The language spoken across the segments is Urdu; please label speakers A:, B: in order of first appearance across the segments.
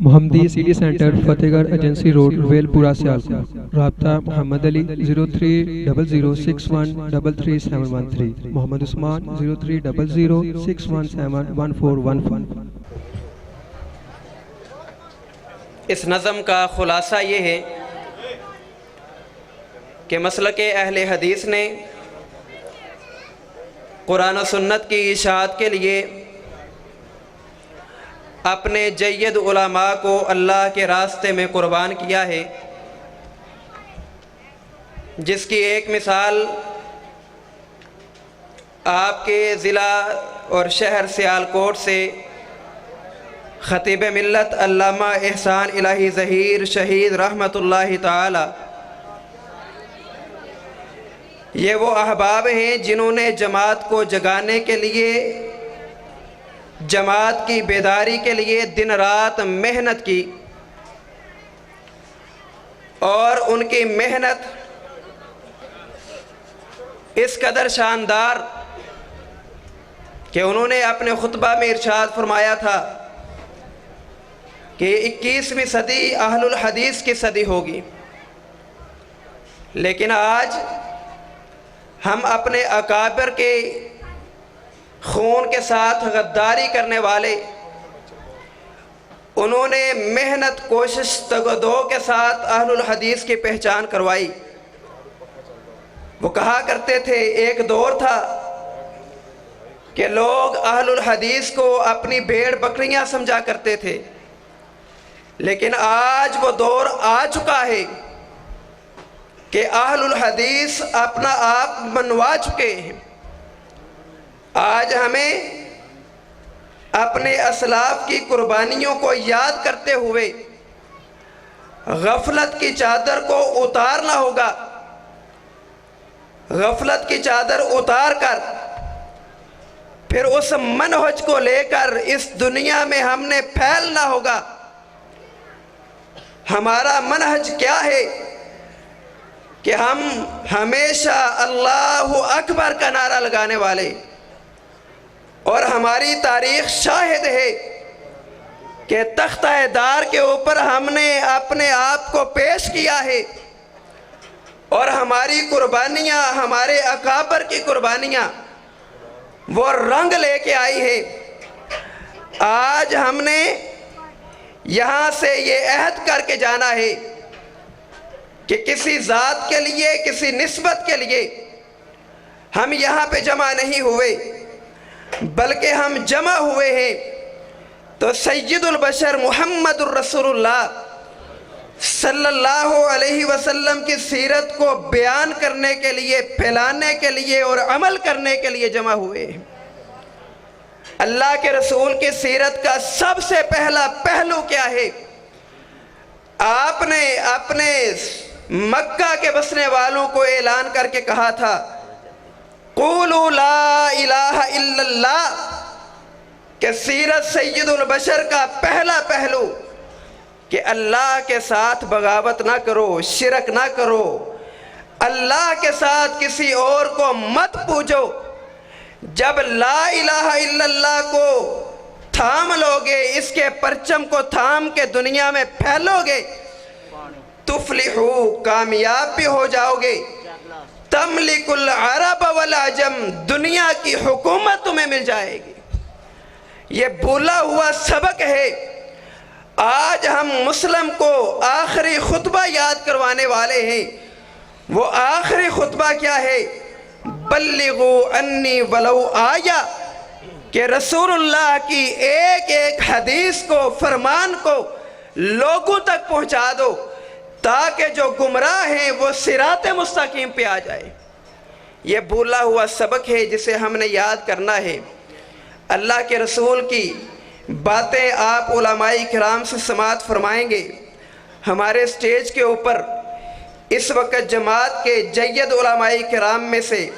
A: محمدی سٹی سینٹر فتح گڑھ ایجنسی روڈ ویل پورہ سیالکوٹ۔ رابطہ محمد علی 030061337113، محمد عثمان 030061711415۔
B: اس نظم کا خلاصہ یہ ہے کہ مسلک اہل حدیث نے قرآن و سنت کی اشاعت کے لیے اپنے جید علماء کو اللہ کے راستے میں قربان کیا ہے، جس کی ایک مثال آپ کے ضلع اور شہر سیالکوٹ سے خطیب ملت علامہ احسان الہی ظہیر شہید رحمۃ اللہ تعالی، یہ وہ احباب ہیں جنہوں نے جماعت کو جگانے کے لیے، جماعت کی بیداری کے لیے دن رات محنت کی، اور ان کی محنت اس قدر شاندار کہ انہوں نے اپنے خطبہ میں ارشاد فرمایا تھا کہ 21ویں صدی اہل الحدیث کی صدی ہوگی، لیکن آج ہم اپنے اکابر کے خون کے ساتھ غداری کرنے والے، انہوں نے محنت کوشش تگدو کے ساتھ اہل الحدیث کی پہچان کروائی۔ وہ کہا کرتے تھے، ایک دور تھا کہ لوگ اہل الحدیث کو اپنی بھیڑ بکریاں سمجھا کرتے تھے، لیکن آج وہ دور آ چکا ہے کہ اہل الحدیث اپنا آپ منوا چکے ہیں۔ آج ہمیں اپنے اسلاف کی قربانیوں کو یاد کرتے ہوئے غفلت کی چادر کو اتارنا ہوگا۔ غفلت کی چادر اتار کر پھر اس منہج کو لے کر اس دنیا میں ہم نے پھیلنا ہوگا۔ ہمارا منہج کیا ہے کہ ہم ہمیشہ اللہ اکبر کا نعرہ لگانے والے، اور ہماری تاریخ شاہد ہے کہ تختہ دار کے اوپر ہم نے اپنے آپ کو پیش کیا ہے، اور ہماری قربانیاں، ہمارے اکابر کی قربانیاں وہ رنگ لے کے آئی ہے۔ آج ہم نے یہاں سے یہ عہد کر کے جانا ہے کہ کسی ذات کے لیے، کسی نسبت کے لیے ہم یہاں پہ جمع نہیں ہوئے، بلکہ ہم جمع ہوئے ہیں تو سید البشر محمد الرسول اللہ صلی اللہ علیہ وسلم کی سیرت کو بیان کرنے کے لیے، پھیلانے کے لیے اور عمل کرنے کے لیے جمع ہوئے ہیں۔ اللہ کے رسول کی سیرت کا سب سے پہلا پہلو کیا ہے؟ آپ نے اپنے مکہ کے بسنے والوں کو اعلان کر کے کہا تھا، قولوا لا الہ الا اللہ، کہ سیرت سید البشر کا پہلا پہلو کہ اللہ کے ساتھ بغاوت نہ کرو، شرک نہ کرو، اللہ کے ساتھ کسی اور کو مت پوجو۔ جب لا الہ الا اللہ کو تھام لوگے، اس کے پرچم کو تھام کے دنیا میں پھیلو گے، تفلحو، کامیاب بھی ہو جاؤ گے، تملک العرب والعجم، دنیا کی حکومت تمہیں مل جائے گی۔ یہ بھولا ہوا سبق ہے۔ آج ہم مسلم کو آخری خطبہ یاد کروانے والے ہیں۔ وہ آخری خطبہ کیا ہے؟ بلغوا انی ولو آیا، کہ رسول اللہ کی ایک ایک حدیث کو، فرمان کو لوگوں تک پہنچا دو، تاکہ جو گمراہ ہیں وہ صراط مستقیم پہ آ جائے۔ یہ بھولا ہوا سبق ہے جسے ہم نے یاد کرنا ہے۔ اللہ کے رسول کی باتیں آپ علماء کرام سے سماعت فرمائیں گے۔ ہمارے سٹیج کے اوپر اس وقت جماعت کے جید علماء کرام میں سے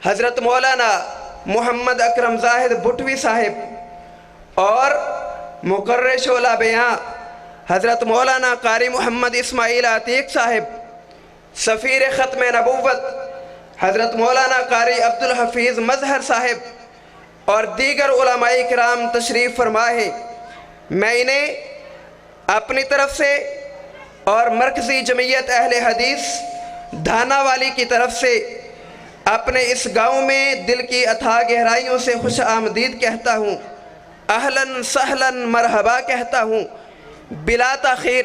B: حضرت مولانا محمد اکرم زاہد بھٹوی صاحب اور مقرر شعلہ بیان حضرت مولانا قاری محمد اسماعیل عتیق صاحب، سفیر ختم نبوت حضرت مولانا قاری عبدالحفیظ مظہر صاحب اور دیگر علماء کرام تشریف فرما ہے۔ میں انہیں اپنی طرف سے اور مرکزی جمعیت اہل حدیث دھانا والی کی طرف سے اپنے اس گاؤں میں دل کی اتھاہ گہرائیوں سے خوش آمدید کہتا ہوں، اہلاً سہلاً مرحبا کہتا ہوں۔ بلا تاخیر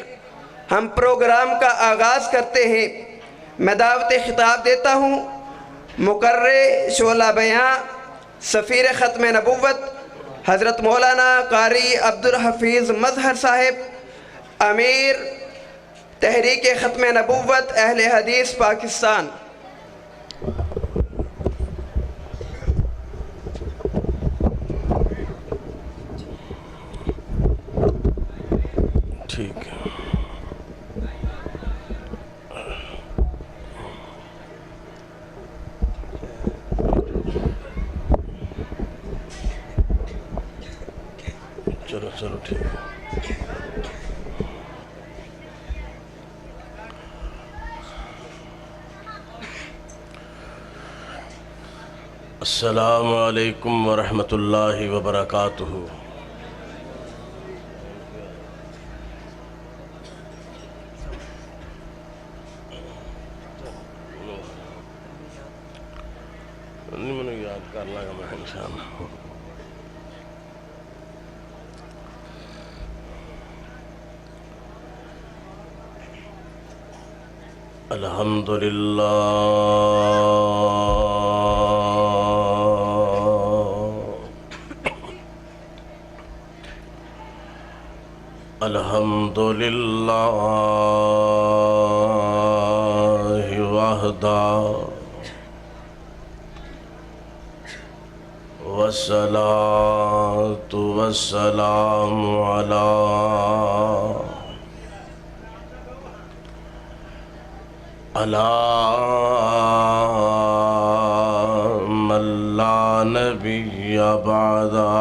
B: ہم پروگرام کا آغاز کرتے ہیں۔ میں دعوت خطاب دیتا ہوں مقرر شعلہ بیاں سفیر ختم نبوت حضرت مولانا قاری عبدالحفیظ مظہر صاحب، امیر تحریک ختم نبوت اہل حدیث پاکستان۔
C: ٹھیک ہے، چلو ٹھیک ہے۔ السلام علیکم ورحمۃ اللہ وبرکاتہ۔ نہیں میں یاد کر لگا میں انشاءاللہ۔ الحمدللہ الحمدللہ وحدہ والصلاة والسلام علی من لا نبی بعدہ۔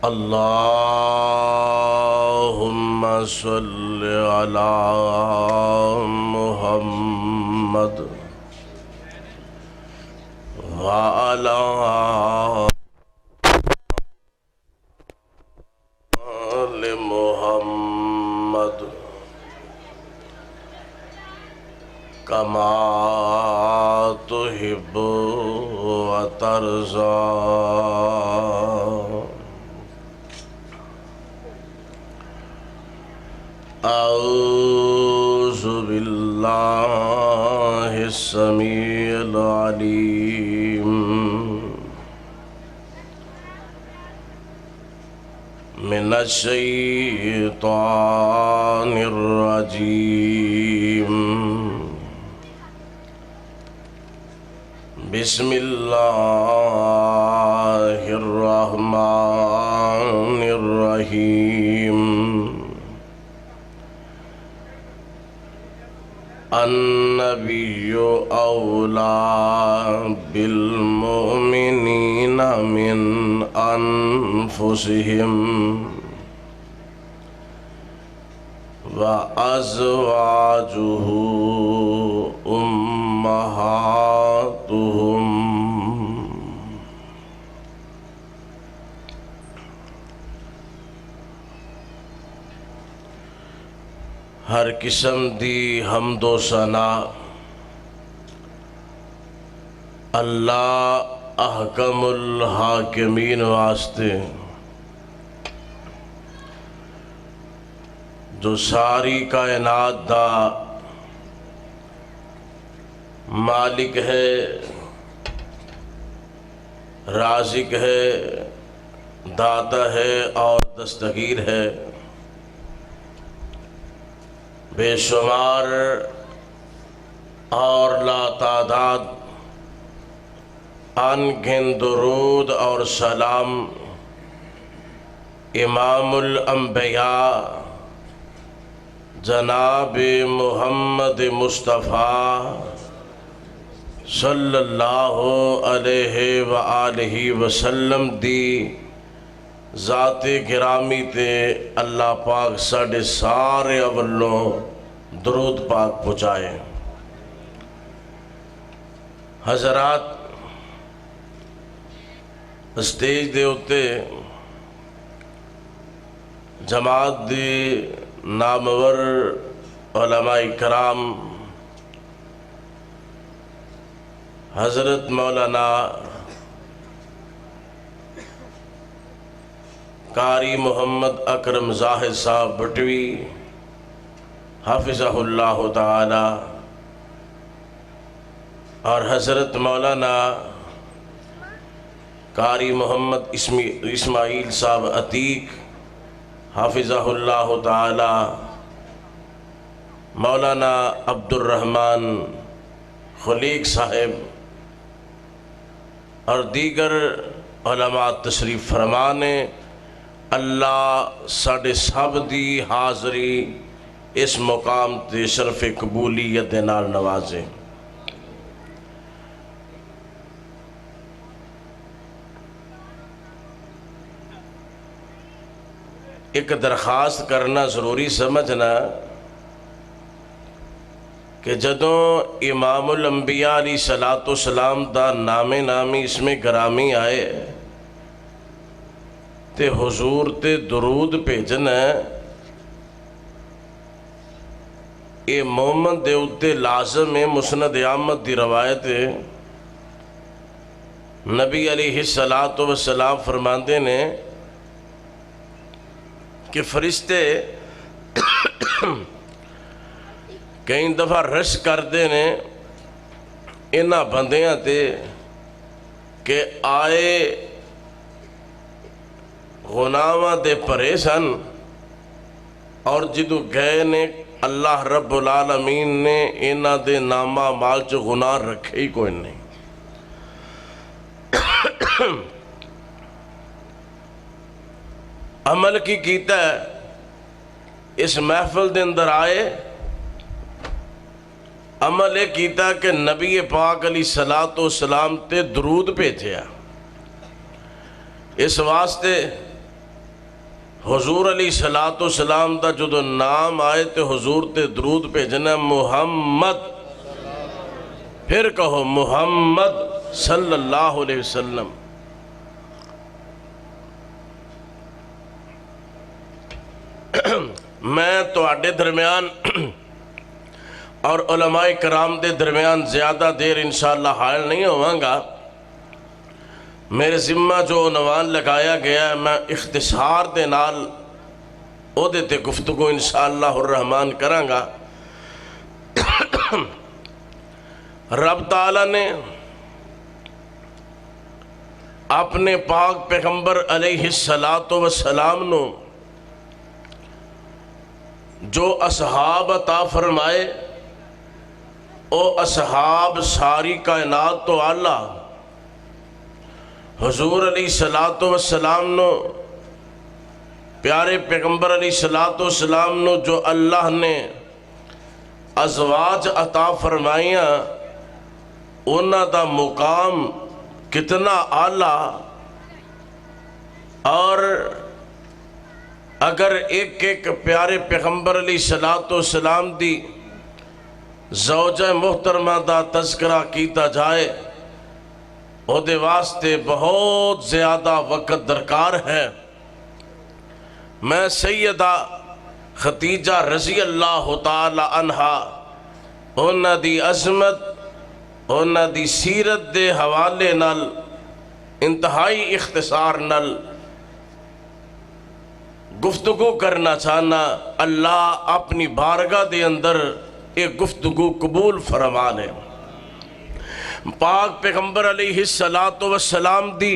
C: اللہم صل علی محمد وعلی آل محمد کما تحب وترضى۔ اعوذ باللہ السمیع العلیم من الشیطان الرجیم۔ بسم اللہ الرحمن الرحیم۔ النبی اولی بالمؤمنین من انفسهم وازواجہ امہاتہم۔ ہر قسم دی حمد و ثنا اللہ احکم الحاکمین واسطے جو ساری کائنات دا مالک ہے، رازق ہے، داتا ہے اور دستگیر ہے۔ بے شمار اور لا تعداد انگن درود اور سلام امام الانبیاء جناب محمد مصطفیٰ صلی اللہ علیہ وآلہ وسلم دی ذات گرامی تے اللہ پاک ساڑھے سارے اولوں درود پاک پہنچائے۔ حضرات اسٹیج دے ہوتے جماعت دی نامور علماء کرام حضرت مولانا قاری محمد اکرم زاہد صاحب بٹوی حافظہ اللہ تعالی اور حضرت مولانا قاری محمد اسماعیل صاحب عتیق حافظہ اللہ تعالی، مولانا عبد الرحمن خلیق صاحب اور دیگر علماء تشریف فرمانے، اللہ ساڑھے سب دی حاضری اس مقام تے شرف قبولیت نال نوازے۔ ایک درخواست کرنا ضروری سمجھنا کہ جدوں امام الانبیاء علیہ السلام دا نامی اس میں گرامی آئے تے حضور تے درود بھیجنا اے محمد دے اتے لازم ہے۔ مسند احمد دی روایت ہے، نبی علیہ السلام فرماندے نے کہ فرشتے کئی دفعہ رش کردے نے انہاں بندیاں تے کہ آئے غلاماں دے پرے سن اور جدو گئے نے اللہ رب العالمین نے انہاں دے نامہ مال چو گناہ رکھے ہی کوئی نہیں۔ عمل کی کیتا ہے اس محفل دے اندر آئے، عمل یہ کیتا کہ نبی پاک علیہ السلام تے درود بھیجیا۔ اس واسطے حضور علیہ السلام دا جدو نام آئے تے حضور تے درود بھیجنا محمد، پھر کہو محمد صلی اللہ علیہ وسلم۔ میں تو آڈے درمیان اور علماء کرام دے درمیان زیادہ دیر انشاءاللہ حائل نہیں ہوانگا۔ میرے ذمہ جو عنوان لگایا گیا ہے میں اختصار دے نال او دیتے گفتگو انشاءاللہ الرحمن کرانگا۔ رب تعالیٰ نے اپنے پاک پیغمبر علیہ السلام نو جو اصحاب عطا فرمائے او اصحاب ساری کائنات تو اللہ حضور علیہ السلام نو پیارے پیغمبر علیہ السلام نو جو اللہ نے ازواج عطا فرمائیاں انہاں دا مقام کتنا اعلیٰ، اور اگر ایک ایک پیارے پیغمبر علیہ السلام دی زوجہ محترمہ دا تذکرہ کیتا جائے او دے واسطے بہت زیادہ وقت درکار ہے۔ میں سیدہ خدیجہ رضی اللہ تعالی عنہا انہاں دی عظمت انہاں دی سیرت دے حوالے نال انتہائی اختصار نال گفتگو کرنا چاہنا، اللہ اپنی بارگاہ دے اندر ایک گفتگو قبول فرما لے۔ پاک پیغمبر علیہ السلام دی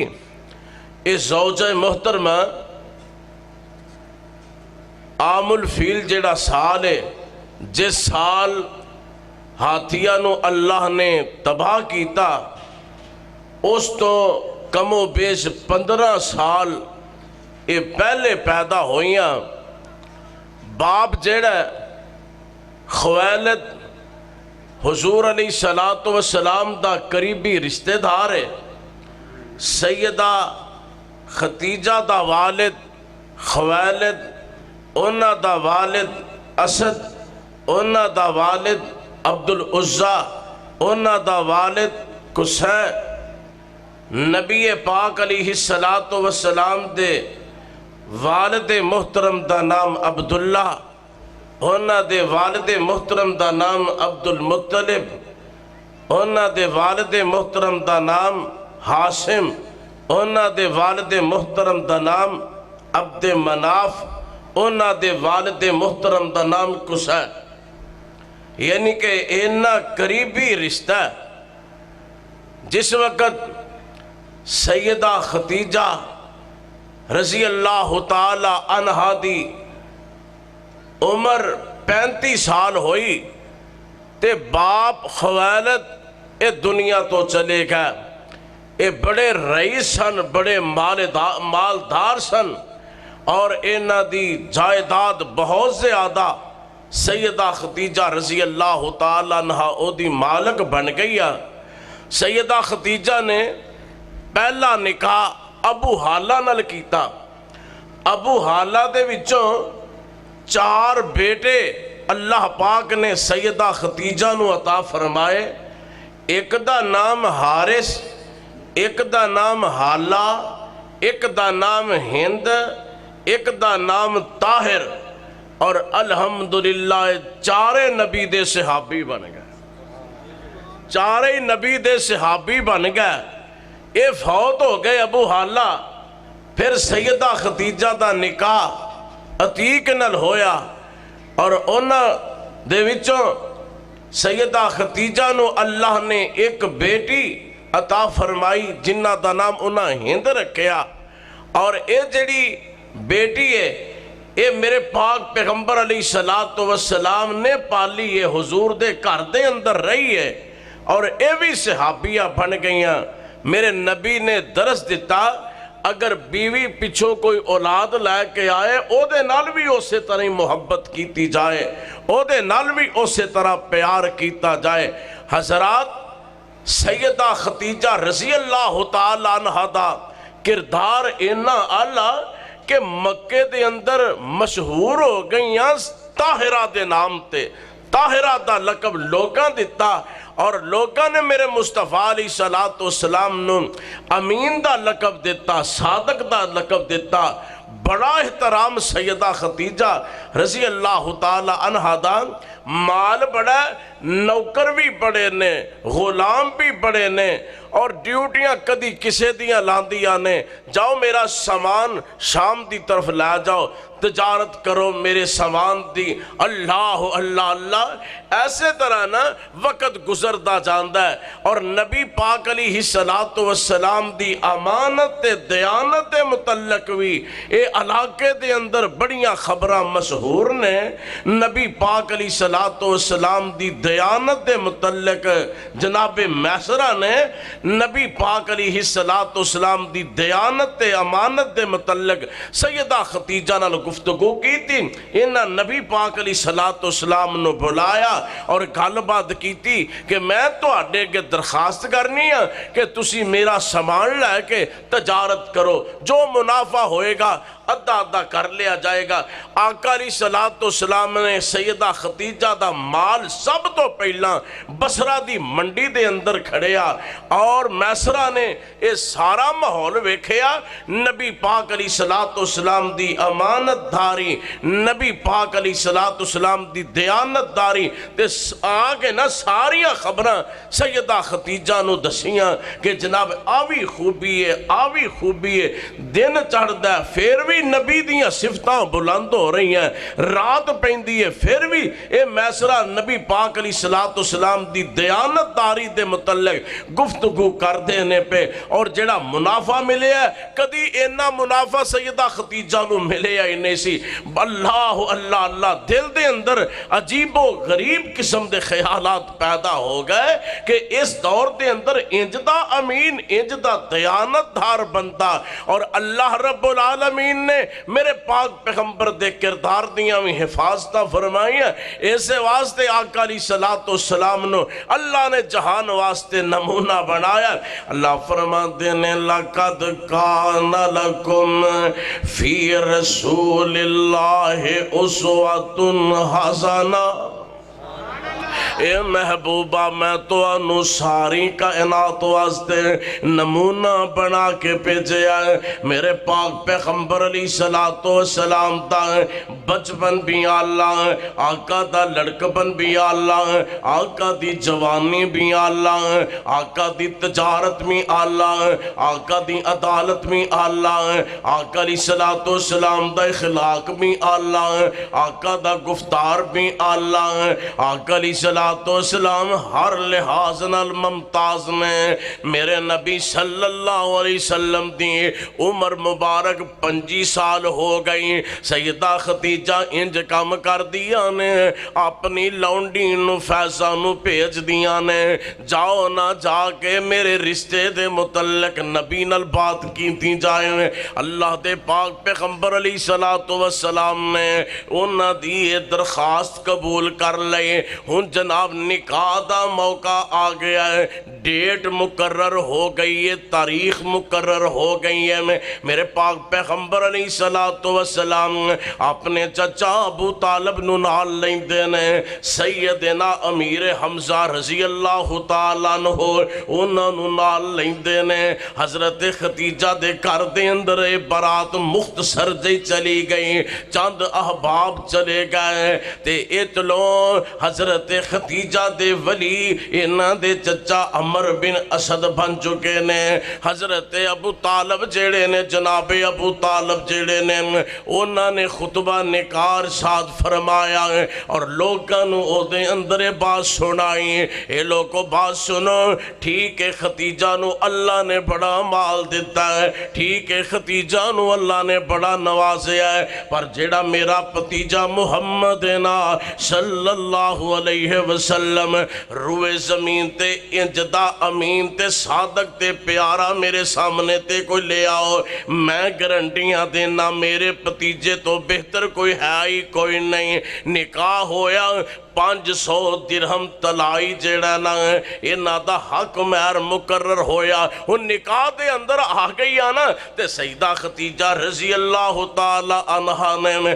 C: اس زوجہ محترمہ عام الفیل جیڑا سال ہے، جس سال ہاتھیاں نو اللہ نے تباہ کیتا اس تو کم و بیش 15 سال یہ پہلے پیدا ہوئیاں۔ باپ جیڑا خویلد حضور علیہ السلام دا قریبی رشتہ دار ہے، سیدہ خدیجہ دا والد خویلد، انہاں دا والد اسد، انہاں دا والد عبد العزہ، انہاں دا والد قصی، نبی پاک علیہ السلام دے والد محترم دا نام عبداللہ، انہاں دے والد محترم دا نام عبد المطلب، انہاں دے والد محترم دا نام ہاشم، انہاں دے والد محترم دا نام عبد مناف، انہاں دے والد محترم دا نام قصی۔ یعنی کہ اینا قریبی رشتہ ہے۔ جس وقت سیدہ خدیجہ رضی اللہ تعالی عنہا دی عمر 35 سال ہوئی تے باپ خویلد اے دنیا تو چلے گئے۔ اے بڑے رئیس سن، بڑے مالدار سن، اور اینا دی جائیداد بہت زیادہ۔ سیدہ خدیجہ رضی اللہ تعالی عنہا او دی مالک بن گئی ہے۔ سیدہ خدیجہ نے پہلا نکاح ابو حالہ نال کیتا۔ ابو حالہ دے وچوں 4 بیٹے اللہ پاک نے سیدہ خدیجہ نو عطا فرمائے۔ ایک دا نام حارث، ایک دا نام حالہ، ایک دا نام ہند، ایک دا نام طاہر، اور الحمدللہ 4 نبی دے صحابی بن گئے۔ 4 نبی دے صحابی بن گئے۔ اے فوت ہو گئے ابو حالہ، پھر سیدہ خدیجہ دا نکاح عتیق نال ہویا، اور انہاں دے وچوں سیدہ خدیجہ نو اللہ نے ایک بیٹی عطا فرمائی جنہ دا نام انہاں ہند رکھیا۔ اور اے جڑی بیٹی ہے اے میرے پاک پیغمبر علیہ السلام نے پالی ہے، حضور دے گھر دے اندر رہی ہے، اور اے بھی صحابیہ بن گئیاں۔ میرے نبی نے درس دیتا اگر بیوی پچھو کوئی اولاد لے کے آئے او دے نال بھی اسے طرح محبت کیتی جائے، او دے نال بھی اسے طرح پیار کیتا جائے۔ حضرات، سیدہ خدیجہ رضی اللہ تعالی عنہا دا کردار اینا اعلیٰ کہ مکے دے اندر مشہور ہو گئیاں طاہرہ دے نام تے۔ طاہرہ دا لقب لوگاں دیتا، اور لوگاں نے میرے مصطفیٰ علیہ السلام نو امین دا لقب دیتا، صادق دا لقب دیتا۔ بڑا احترام سیدہ خدیجہ رضی اللہ تعالی عنہا دا، مال بڑا، نوکر بھی بڑے نے، غلام بھی بڑے نے، اور ڈیوٹیاں کدی کسے دیاں لاندیاں نے، جاؤ میرا سامان شام دی طرف لے جاؤ، تجارت کرو میرے سامان دی۔ اللہ اللہ اللہ، ایسے طرح نا وقت گزردہ جاندہ ہے، اور نبی پاک علیہ السلام دی امانت دیانت متعلق بھی اے علاقے دے اندر بڑیاں خبراں مشہور نے۔ نبی پاک علیہ السلام دی دیانت متعلق جناب میسرہ نے نبی پاک علیہ السلام دی دیانت امانت متعلق سیدہ خدیجہ نال گفتگو کی تھی۔ انہاں نبی پاک علیہ السلام نو بلایا اور گل بات کی تھی کہ میں تو آڈے کے درخواست کرنی ہے کہ تسی میرا سامان لے کے تجارت کرو، جو منافع ہوئے گا ادھا ادھا کر لیا جائے گا۔ آقا علیہ السلام نے سیدہ خدیجہ دا مال سب تو پہلا بصرہ دی منڈی دے اندر کھڑیا، اور میسرہ نے یہ سارا ماحول ویکھیا۔ نبی پاک علیہ السلام دی امانت داری، نبی پاک علیہ السلام دی دیانت داری تے آگے نا ساریاں خبراں سیدہ خدیجہ نو دسیاں کہ جناب آوی خوبی ہے، آوی خوبی ہے۔ دن چڑھ دا پھر بھی نبی دیاں صفتاں بلند ہو رہی ہیں، رات پیندی ہے پھر بھی اے میسرہ نبی پاک علیہ السلام دی دیانت داری دے متعلق گفتگو کر دینے پہ، اور جڑا منافع ملے ہے کدی اینا منافع سیدہ خدیجہ نو ملے ہے انہیں سی۔ اللہ اللہ اللہ، دل دے اندر عجیب و غریب قسم دے خیالات پیدا ہو گئے کہ اس دور دے اندر انجدہ امین، انجدہ دیانت دار بنتا، اور اللہ رب العالمین نے میرے پاک پیغمبر دے کردار دیاں بھی حفاظتہ فرمائی ہیں۔ ایسے واسطے آقا علیہ السلام نو اللہ نے جہان واسطے نمونہ بنایا۔ اللہ فرماتے ہیں لَقَدْ كَانَ لَكُمْ فِي رَسُولِ اللَّهِ أُسْوَةٌ حَسَنَةٌ۔ اے محبوبہ میں تو انو ساری کائنات واسطے نمونہ بنا کے بھیجے آئے میرے پاک پیغمبر علیہ السلام تا بچپن بھی اللہ آقا دا لڑکپن بھی اللہ آقا دی جوانی بھی اللہ آقا دی تجارت بھی اللہ آقا دی عدالت بھی اللہ آقا علیہ السلام دا اخلاق بھی اللہ آقا دا گفتار بھی اللہ آقا علیہ السلام ہر لحاظ نال ممتاز میں میرے نبی صلی اللہ علیہ وسلم دی عمر مبارک 25 سال ہو گئی سیدہ خدیجہ انج کام کر دیا نے اپنی لونڈی نو فیضہ نو بھیج دیا نے جاؤ نہ جا کے میرے رشتے دے متعلق نبی نال بات کیتی جائے اللہ دے پاک پیغمبر علیہ السلام نے انہاں دی درخواست قبول کر لئے ہن جناب نکاح دا موقع آ گیا ہے ڈیٹ مقرر ہو گئی ہے تاریخ مقرر ہو گئی ہے میرے پاک پیغمبر علیہ السلام اپنے چچا ابو طالب نو نال لیندے نے سیدنا امیر حمزہ رضی اللہ تعالیٰ عنہ انہاں نو نال لیندے نے حضرت خدیجہ دے گھر دے اندر برات مختصر جی چلی گئی چند احباب چلے گئے تے اتلو حضرت خدیجہ دے ولی انہاں دے چچا عمر بن اسد بن چکے نے حضرت ابو طالب جیڑے نے جناب ابو طالب جیڑے نے انہاں نے خطبہ نکار شاد فرمایا اور لوگاں نو او دے اندر بات سنائی اے لوگوں بات سنو ٹھیک ہے خدیجہ نو اللہ نے بڑا مال دیتا ہے ٹھیک ہے خدیجہ نو اللہ نے بڑا نوازیا ہے پر جیڑا میرا پتیجہ محمد نا صلی اللہ علیہ وسلم روئے زمین تے انجدہ امین تے صادق تے پیارا میرے سامنے تے کوئی لے آؤ میں گرنٹیاں دینا میرے پتیجے تو بہتر کوئی ہے ہی کوئی نہیں نکاح ہویا 500 درہم تلائی جیڑا نا انہاں دا حق مہر مقرر ہویا ان نکاح دے اندر آ گئی آنا تے سیدہ خدیجہ رضی اللہ تعالی عنہ نے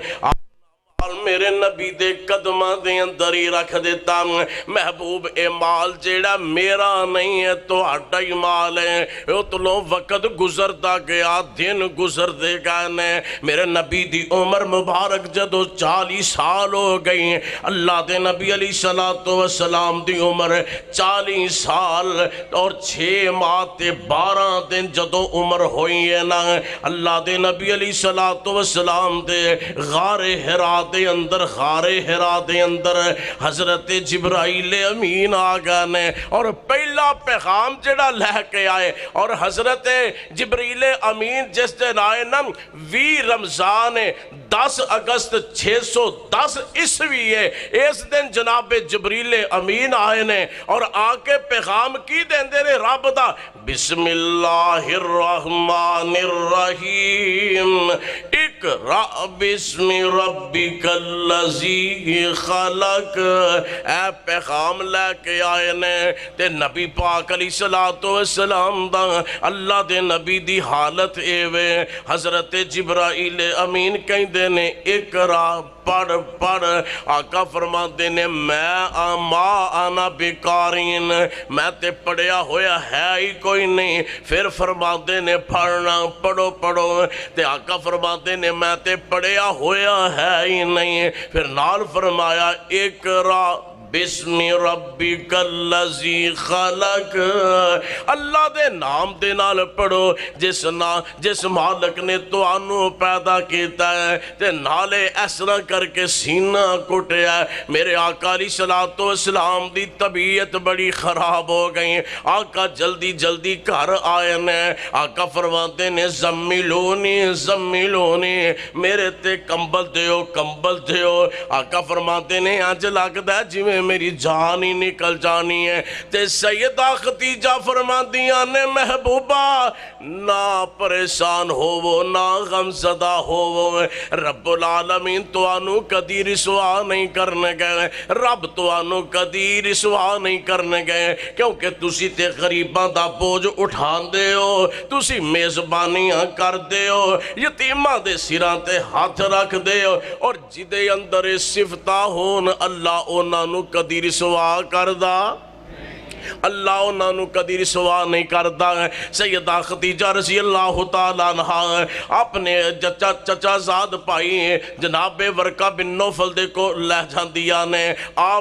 C: میرے نبی دے قدمہ دے اندر ہی رکھ دیتا محبوب اے مال جیڑا میرا نہیں ہے تو ہٹا ہی مال ہے اتلو وقت گزرتا گیا دن گزر دے گئے میرے نبی دی عمر مبارک جدو 40 سال ہو گئی اللہ دے نبی علیہ السلام دی عمر 40 سال اور 6 ماہ تے 12 دن جدو عمر ہوئی ہے نا اللہ دے نبی علیہ السلام دے غار حرا دے اندر غار حرا دے اندر حضرت جبرائیل امین آگا نے اور پہلا پیغام جڑا لے کے آئے اور حضرت جبرائیل امین جس دن آئے نا 20 رمضان 10 اگست 610 عیسوی ہے اس دن جناب جبرائیل امین آئے نے اور آ کے پیغام کی دیندے نے رب دا بسم اللہ الرحمن الرحیم اقرأ بسم ربک الذی خلق اے پیغام لے کے آئے نے تے نبی پاک علیہ السلام دا اللہ دے نبی دی حالت ایوے حضرت جبرائیل امین کہیں دے نے اقرا پڑھ پڑھ آقا فرما دینے میں ما آنا بیکارین میں تے پڑھیا ہویا ہے ہی کوئی نہیں پھر فرما دینے پڑھنا پڑھو پڑھو تے آقا فرما دینے میں تے پڑھیا ہویا ہے ہی نہیں پھر نال فرمایا اقرا بسم ربک الذی خلق اللہ دے نام دے نال پڑھو جس مالک نے تو آنو پیدا کیتا ہے تے نالے ایسنا کر کے سینہ کٹیا ہے میرے آقا علیہ السلام دی طبیعت بڑی خراب ہو گئی آقا جلدی جلدی گھر آئے نے آقا فرماتے نے زمیلونی زمیلونی میرے تے کمبل دیو آقا فرماتے نے آج لگتا ہے جی میری جان ہی نکل جانی ہے تے سیدہ خدیجہ فرما دیا نے محبوبہ نہ پریشان ہو نہ غم زدہ ہو رب العالمین تو آنو کدی رسوا نہیں کرنے گئے رب تو آنو کدی رسوا نہیں کرنے گئے کیونکہ تسی تے غریباں دا بوجھ اٹھان دے ہو تسی میزبانیاں کر دے ہو یتیمہ دے سران تے ہاتھ رکھ دے ہو اور جدے اندر صفتہ ہون اللہ انہوں کدی رسوا کردا اللہ انہوں نے کدی رسوا نہیں کرتا ہے۔ سیدہ خدیجہ رضی اللہ تعالیٰ عنہ اپنے چچا زاد پائی جناب ورقہ بن نوفل دے کو لے جاندیاں نے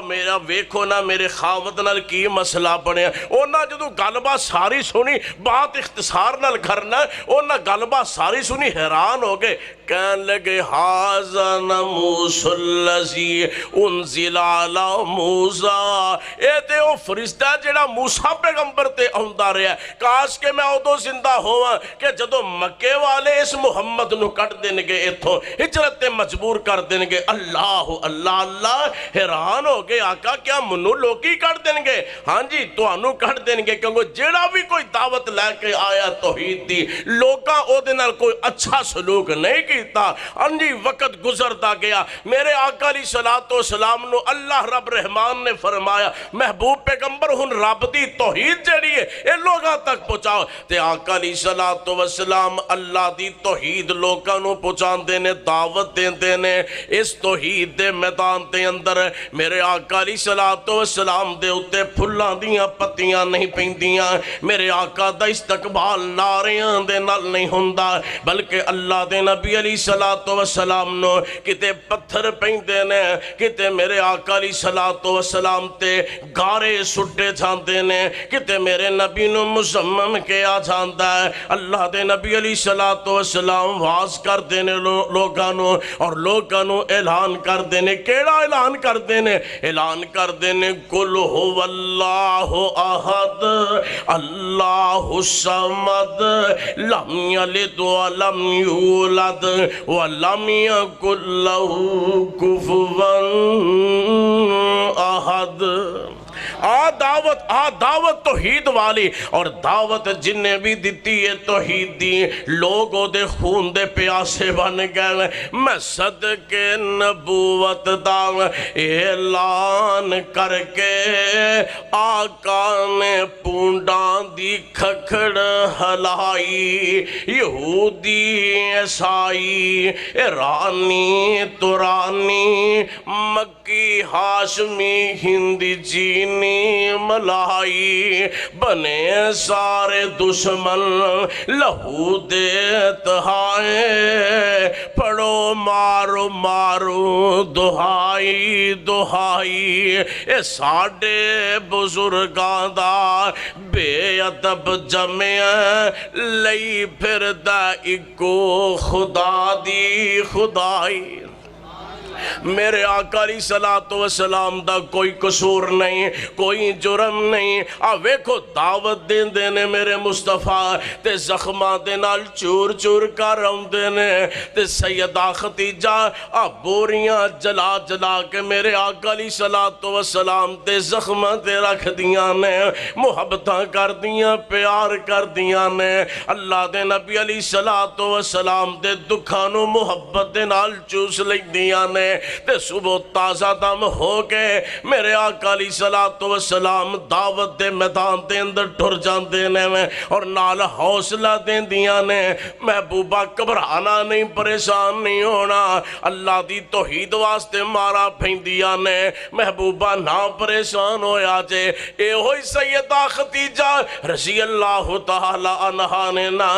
C: میرا ویکھو نا میرے خاوند نال کی مسئلہ بنے اونا جدو گلبہ ساری سنی بات اختصار نال کرنا اونا گلبہ ساری سنی حیران ہو گئے کہن لگے حاذا ناموس اللذی انزل علی موسیٰ اے تے او فرشتہ جڑا موسیٰ پیغمبر تے آندا رہا ہے کاش کہ میں ادو زندہ ہوا کہ جدو مکے والے اس محمد نو کٹ دیں گے اتھوں ہجرت مجبور کر دیں گے اللہ اللہ اللہ حیران ہو گئے آقا کیا منو لوگی کٹ دیں گے ہاں جی تو انو کٹ دیں گے کیونکہ جڑا بھی کوئی دعوت لے کے آیا توحید دی لوگاں او دنال کوئی اچھا سلوک نہیں کیتا ہاں جی وقت گزرتا گیا میرے آقا علیہ السلام نو اللہ رب رحمان نے فرمایا محبوب پیغمبر ہن رب دی توحید جڑی ہے اے لوگاں تک پہنچاؤ تے آقا علیہ السلام اللہ دی توحید لوگاں نو پہنچان دینے دعوت دین دینے اس توحید دے میدان دے اندر میرے آقا علیہ السلام دے اتے پھلاں دیاں پتیاں نہیں پیندیاں میرے آقا دا استقبال ناریاں دے نال نہیں ہوندا بلکہ اللہ دے نبی علیہ السلام نو کتے پتھر پیندے نے کتے میرے آقا علیہ السلام تے گارے سٹے جاندے نے کتے میرے نبی نو مزمم کیا جاندہ ہے اللہ دے نبی علیہ السلام واز کر دینے لوگانو اور لوگانو اعلان کر دینے کیڑا اعلان کر دینے اعلان کر دینے قل هو اللہ احد اللہ الصمد لم یلد ولم یولد ولم یکن لہ کفوا احد دعوت توحید والی اور دعوت جنہیں بھی دیتی ہے توحید دی لوگوں دے خون دے پیاسے بن گئے میں صدقے نبوت دا اعلان کر کے آقا نے پونڈان دی کھکڑ ہلائی یہودی عیسائی ایرانی ترانی مکی ہاشمی ہندی چینی ملائی بنے سارے دشمن لہو دیت ہائے پڑھو مارو مارو دہائی دہائی اے ساڑھے بزرگاں دا بے ادب جمع لئی پھر دا اکو خدا دی خدائی میرے آقا علیہ السلام دا کوئی قصور نہیں کوئی جرم نہیں ویکھو دعوت دین دینے میرے مصطفیٰ تے زخمہ دے نال چور چور کر رہن دینے تے سیدہ خدیجہ بوریاں جلا جلا کے میرے آقا علیہ السلام تے زخمہ تے رکھ دیاں نے محبتاں کر دیاں پیار کر دیاں نے اللہ دے نبی علیہ السلام دے دکھانو محبت دے نال چوس لگ دیاں نے تے صبح تازہ دم ہو گئے میرے آقا علیہ السلام دعوت دے میدان دے اندر ٹھر جان دینے میں اور نال حوصلہ دین دیاں نے محبوبہ گھبرانا نہیں پریشان نہیں ہونا اللہ دی توحید واسطے مارا پھیندیاں نے محبوبہ نہ پریشان ہویا جے اے ہوئی سیدہ خدیجہ رضی اللہ تعالی عنہا نے نا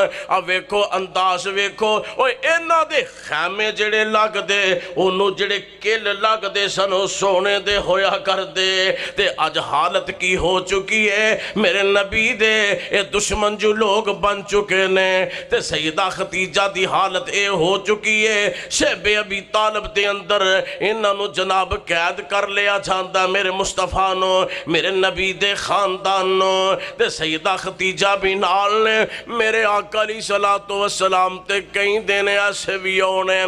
C: ویکھو انداز ویکھو اینا دے خیمے جڑے لگ دے انہوں جڑے کل لگ دے سنو سونے دے ہویا کر دے تے آج حالت کی ہو چکی ہے میرے نبی دے اے دشمن جو لوگ بن چکے نے تے سیدہ خدیجہ دی حالت اے ہو چکی ہے شیب ابی طالب دے اندر انہوں جناب قید کر لیا جاندہ میرے مصطفیٰ نو میرے نبی دے خاندان نو تے سیدہ خدیجہ بھی نال نے میرے آقا علیہ السلام تے کہیں دینے ایسے بھی ہونے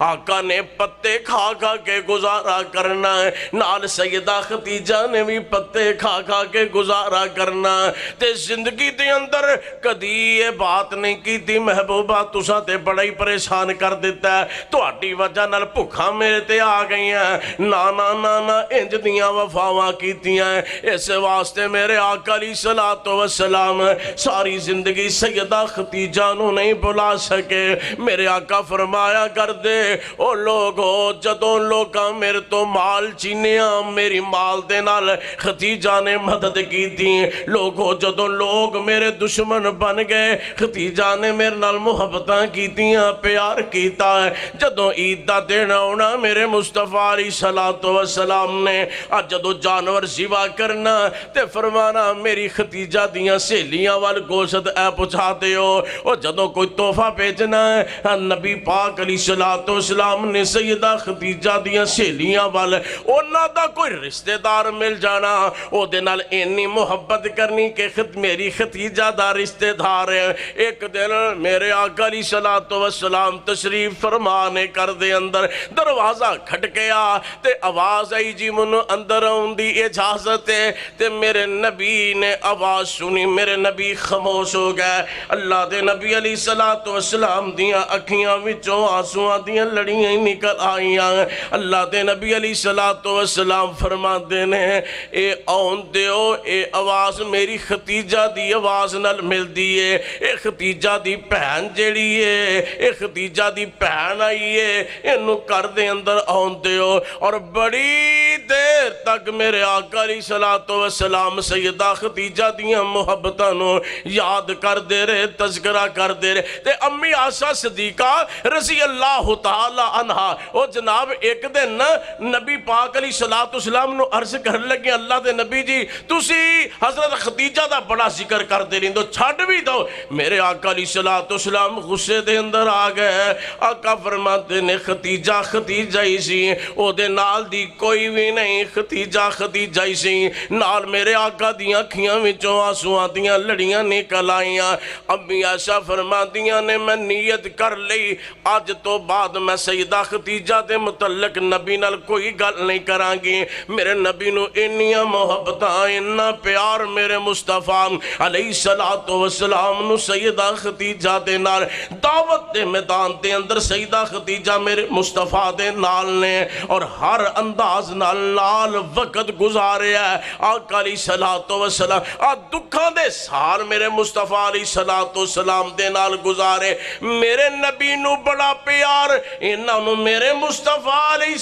C: آقا نے پتے کھا کھا کے گزارا کرنا ہے نال سیدہ خدیجہ نے بھی پتے کھا کھا کے گزارا کرنا تے زندگی دے اندر کدی یہ بات نہیں کی تھی محبوبہ تسا تے بڑا ہی پریشان کر دیتا ہے تو اٹھی وجہ نال بھکھا میرے تے آ گئی ہیں نا انج دیاں وفاواں کیتیاں اس واسطے میرے آقا علیہ السلام ساری زندگی سیدہ خدیجہ نو نہیں بلا سکے میرے آقا فرمایا کر دے او لوگو جدوں لوکاں میرے تو مال چینیاں میری مال دے نال ختیجہ نے مدد کی تھی لوگوں جدوں لوگ میرے دشمن بن گئے ختیجہ نے میرے نال محبتاں کیتیاں پیار کیتا ہے جدوں عید دا دن آنا میرے مصطفیٰ علیہ السلام نے جدوں جانور ذبح کرنا تے فرمانا میری ختیجہ دیاں سہیلیاں وال گوشت اے پہنچا دیو اور جدوں کوئی تحفہ بھیجنا ہے نبی پاک علیہ السلام نے سیدہ ختیجہ دیاں سہیلیاں وال انہاں دا کوئی رشتہ دار مل جانا او دے نال انی محبت کرنی کہ میری ختیجہ دا رشتہ دار ہے ایک دن میرے آقا علیہ السلام تشریف فرمانے کر دے اندر دروازہ کھٹ گیا تے آواز آئی جی منو اندر آن دی اجازت ہے تے میرے نبی نے آواز سنی میرے نبی خاموش ہو گئے اللہ دے نبی علیہ السلام دیاں اکھیاں وچوں آنسواں دیاں لڑیاں نکل آئیاں اللہ دے نبی علیہ السلام فرما دینے اے آن دیو اے آواز میری ختیجہ دی آواز نال مل دیئے اے ختیجہ دی پہن جیڑی ہے اے ختیجہ دی پہن آئی ہے انہوں کر دے اندر آن دیو اور بڑی دیر تک میرے آقا علیہ السلام سیدہ ختیجہ دیاں محبتانوں یاد کر دے رہے تذکرہ کر دے رہے تے امی عائشہ صدیقہ رضی اللہ تعالی عنہ او جناب ایک دن نبی پاک علیہ السلام نو عرض کر لگے اللہ دے نبی جی تسی حضرت ختیجہ دا بڑا ذکر کر دے رہے چھڑ بھی دو میرے آقا علیہ السلام غصے دے اندر آ گئے آقا فرماتے نے ختیجہ ہی سی او دے نال دی کوئی بھی نہیں ختیجہ ہی سی نال میرے آقا دیاں اکھیاں وچوں آنسواں دیاں لڑیاں نکل آئیاں امی عائشہ فرماتیاں نے میں نیت کر لی آج تو بعد میں سیدہ ختیجہ دے متعلق نبی نال کوئی گل نہیں کران گی میرے نبی نو انیاں محبتاں اننا پیار میرے مصطفیٰ علیہ السلام نو سیدہ ختیجہ دے نال دعوت دے میدان دے اندر سیدہ ختیجہ میرے مصطفیٰ دے نال نے اور ہر انداز نال وقت گزارے ہے آقا علیہ السلام دکھاں دے سال میرے مصطفیٰ علیہ السلام دے نال گزارے میرے نبی نو بڑا پیار انہاں نو میرے مصطفیٰ علیہ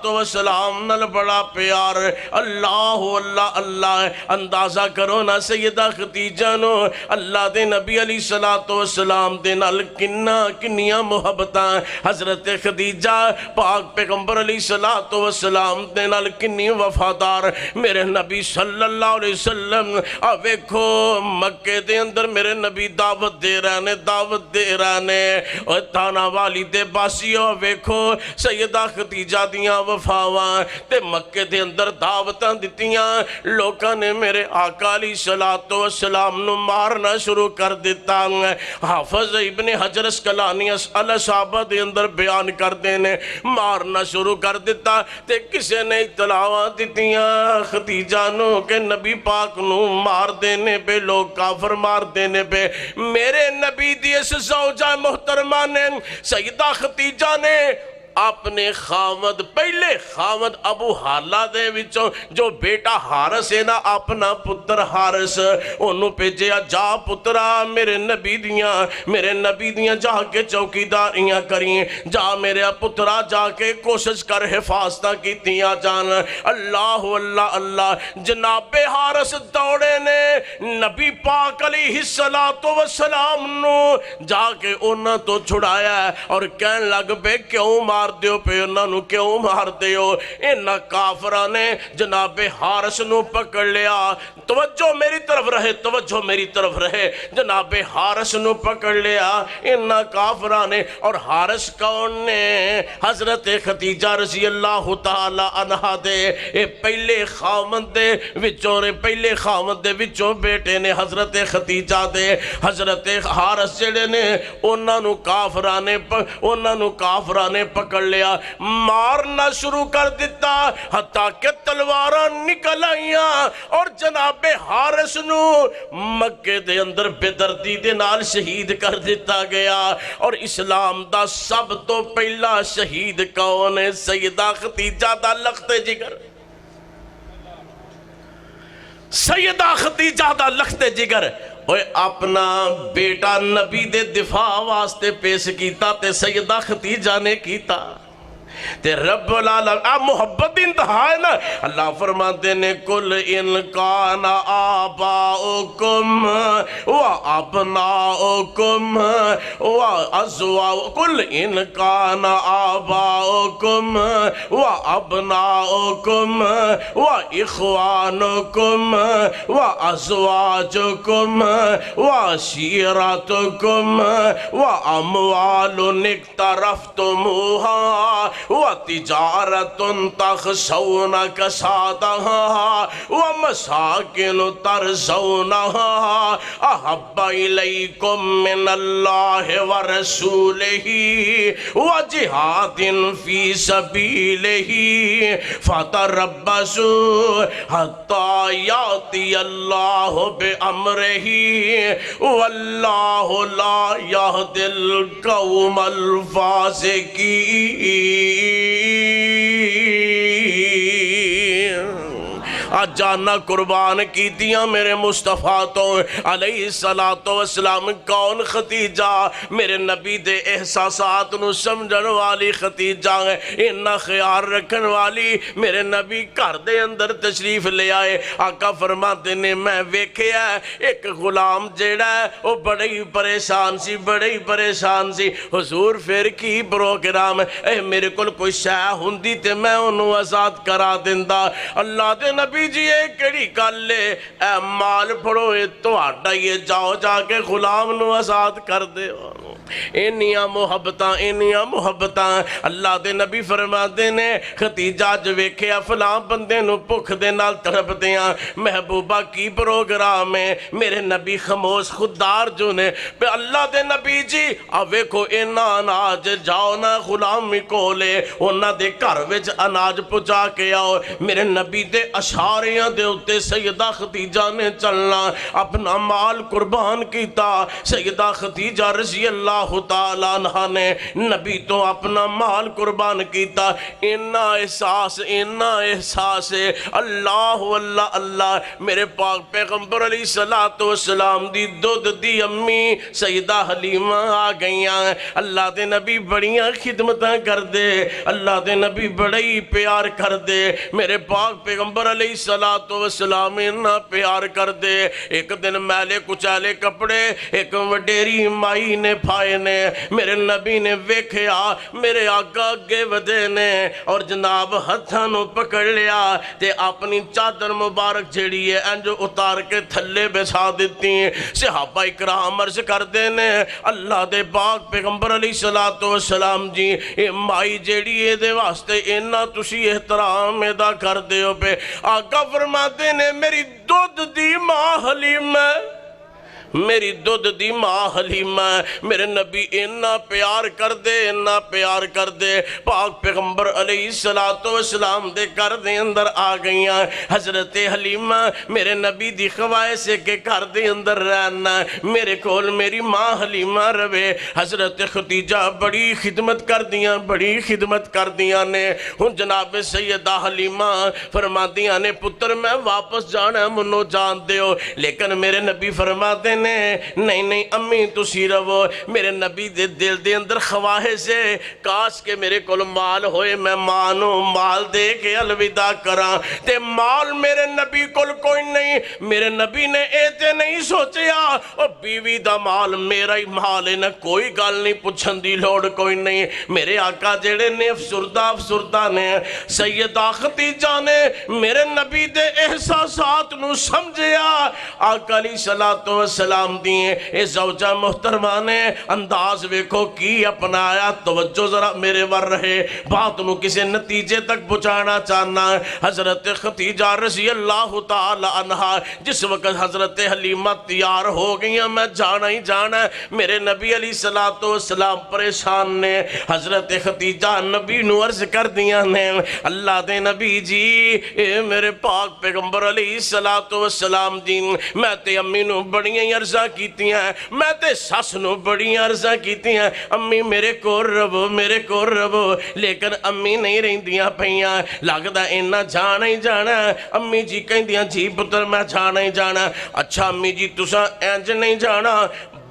C: السلام نال بڑا پیار اللہ اللہ اللہ اندازہ کرو نا سیدہ ختیجہ نو اللہ دے نبی علیہ السلام دے نال کنیاں محبتاں حضرت ختیجہ پاک پیغمبر علیہ السلام دے نال کنی وفادار میرے نبی صلی اللہ علیہ وسلم ویکھو مکے دے اندر میرے نبی دعوت دے رہنے اور تانا والی دے باسیوں ویکھو سیدہ ختیجہ دیاں وفاواں تے مکے دے اندر دعوتاں دتیاں لوکاں نے میرے آقا علیہ السلام نو مارنا شروع کر دیتا حافظ ابن حجر اسقلانی الاصابہ دے اندر بیان کر دینے مارنا شروع کر دیتا تے کسے نے اطلاعاں دتیاں ختیجہ نو کہ نبی پاک نو مار دینے پہ لوگ کافر مار دینے پہ میرے نبی دی اس زوجہ محترمہ نے سیدہ ختیجہ نے اپنے خامد پہلے خامد ابو حالہ دے وچوں جو بیٹا حارس ہے نا اپنا پتر حارس انہوں پہ جا پترا میرے نبی دیاں جا کے چوکیداریاں کریں جا میرے پترا جا کے کوشش کر حفاظتہ کیتیاں جان اللہ اللہ اللہ جناب حارس دوڑے نے نبی پاک علیہ السلام نو جا کے انہوں تو چھڑایا ہے اور کہن لگ پہ کیوں مار دیو پہ انہوں نے کیوں مار دیو انہاں کافرہ نے جناب حارس نو پکڑ لیا توجہ میری طرف رہے جناب حارس نو پکڑ لیا انہاں کافرہ نے اور حارس کون نے حضرت ختیجہ رضی اللہ تعالی عنہ دے پہلے خامد دے وچوں بیٹے نے حضرت ختیجہ دے حضرت حارس جڑے نے انہاں نو کافرہ نے پکڑ لیا مارنا شروع کر دیتا حتیٰ کہ تلواراں نکل آئیاں اور جناب حارس نو مکے دے اندر بے دردی دے نال شہید کر دیتا گیا اور اسلام دا سب تو پہلا شہید کون ہے سیدہ ختیجہ دا لخت جگر سیدہ ختیجہ دا لخت جگر اپنا بیٹا نبی دے دفاع واسطے پیش کیتا تے سیدہ ختیجہ نے کیتا تے رب العالمین آپ محبت انتہا ہے نا. اللہ فرماتے نے کل ان کان آباؤکم و ابناؤکم و کل ان کان آباؤکم و ابناؤکم و اخوانکم و ازواجکم و عشیرتکم و اموال اقترفتموها وتجارة تخشون كسادها ومساكن ترضونها أحب إليكم من الله ورسوله وجهاد في سبيله فتربصوا حتى يأتي الله بأمره والله لا يهدي القوم آج جانا قربان کی دیا میرے مصطفیٰ تو علیہ السلام. کون ختیجہ؟ میرے نبی دے احساسات نو سمجھن والی ختیجہ ہے. انہا خیال رکھن والی میرے نبی گھر دے اندر تشریف لے آئے. آقا فرماتے نے میں ویکھیا ایک غلام جیڑا ہے وہ بڑے ہی پریشان سی. حضور پھر کی پروگرام اے میرے کول کوئی شے ہوندی تے میں انہوں آزاد کرا دیندا. اللہ دے نبی جی یہ کیڑی گل ہے؟ اے مال پڑھو اے تہاڈا یہ جاؤ جا کے غلام نو آزاد کر دے. انیاں محبتاں اللہ دے نبی فرماتے نے ختیجہ جو ویکھیا فلاں بندے نو بھکھ دے نال تڑپدیاں محبوبہ کی پروگرام ہے. میرے نبی خاموش خوددار جو نے پہ اللہ دے نبی جی اب ویکھو اینا اناج جاؤ نا غلامی کولے انہاں دے گھر وچ اناج پہنچا کے آؤ. میرے نبی دے اشاریاں دے اتے سیدہ ختیجہ نے چلنا اپنا مال قربان کیتا. سیدہ ختیجہ رضی اللہ تعالیٰ عنہ نے نبی تو اپنا مال قربان کیتا. اینا احساس ہے اللہ اللہ. میرے پاک پیغمبر علیہ السلام دی دودھ دی امی سیدہ حلیمہ آ گئیاں. اللہ دے نبی بڑیاں خدمتاں کر دے, اللہ دے نبی بڑی پیار کر دے. میرے پاک پیغمبر علیہ السلام انہا پیار کر دے. ایک دن میلے کچالے کپڑے ایک وڈیری مائی نے پھائے نے میرے نبی نے ویکھیا میرے آقا اگے ودے نے اور جناب ہتھاں نو پکڑ لیا تے اپنی چادر مبارک جھڑی ہے انجو اتار کے تھلے بچھا دیتی. صحابہ اکرام عرض کر دینے اللہ دے پاک پیغمبر علیہ السلام جی اے مائی جیڑی اے دے واسطے اینا تسی احترام ادا کر دے ہو پہ. آقا فرماتے نے میری دودھ دی ماں حلیمہ میری دودھ دی ماں حلیمہ میرے نبی انہا پیار کر دے پاک پیغمبر علیہ السلام دے کر دے اندر آ گئیاں. حضرت حلیمہ میرے نبی دی خواہش ہے کہ کر دے اندر رہنا میرے کول میری ماں حلیمہ روے. حضرت ختیجہ بڑی خدمت کر دیاں نے. ہن جناب سیدہ حلیمہ فرما دیاں نے پتر میں واپس جانا منو جان دے ہو. لیکن میرے نبی فرما دے نہیں امی تسی رہو. میرے نبی دے دل دے اندر خواہش ہے کاش کہ میرے کول مال ہوئے میں مانو مال دے کے الوداع کرا تے مال میرے نبی کول کوئی نہیں. میرے نبی نے ایتے نہیں سوچیا اور بیوی دا مال میرا ہی مال ہے نہ کوئی گل نہیں پوچھن دی لوڑ کوئی نہیں. میرے آقا جڑے نے افسردہ نے سیدہ ختیجہ نے میرے نبی دے احساسات نو سمجھیا. آقا علیہ السلام دیئے اے زوجہ محترمہ نے انداز ویکھو کی اپنایا. توجہ ذرا میرے ور رہے بات نو کسے نتیجے تک پہنچانا چاہنا. حضرت ختیجہ رضی اللہ تعالی عنہ جس وقت حضرت حلیمہ تیار ہو گئیاں میں جانا ہی جانا میرے نبی علیہ السلام پریشان نے. حضرت ختیجہ نبی نو عرض کر دیاں نے اللہ دے نبی جی اے میرے پاک پیغمبر علیہ السلام جی میں تے امی نو بڑیاں عرضہ کیتی ہیں میں تے سس نو بڑیاں عرضہ کیتی ہیں امی میرے کو رہو لیکن امی نہیں رہندیاں پہیاں لگدا اینا جانا ہی جانا. امی جی کہندیاں جی پتر میں جانا ہی جانا. اچھا امی جی تساں اینج نہیں جانا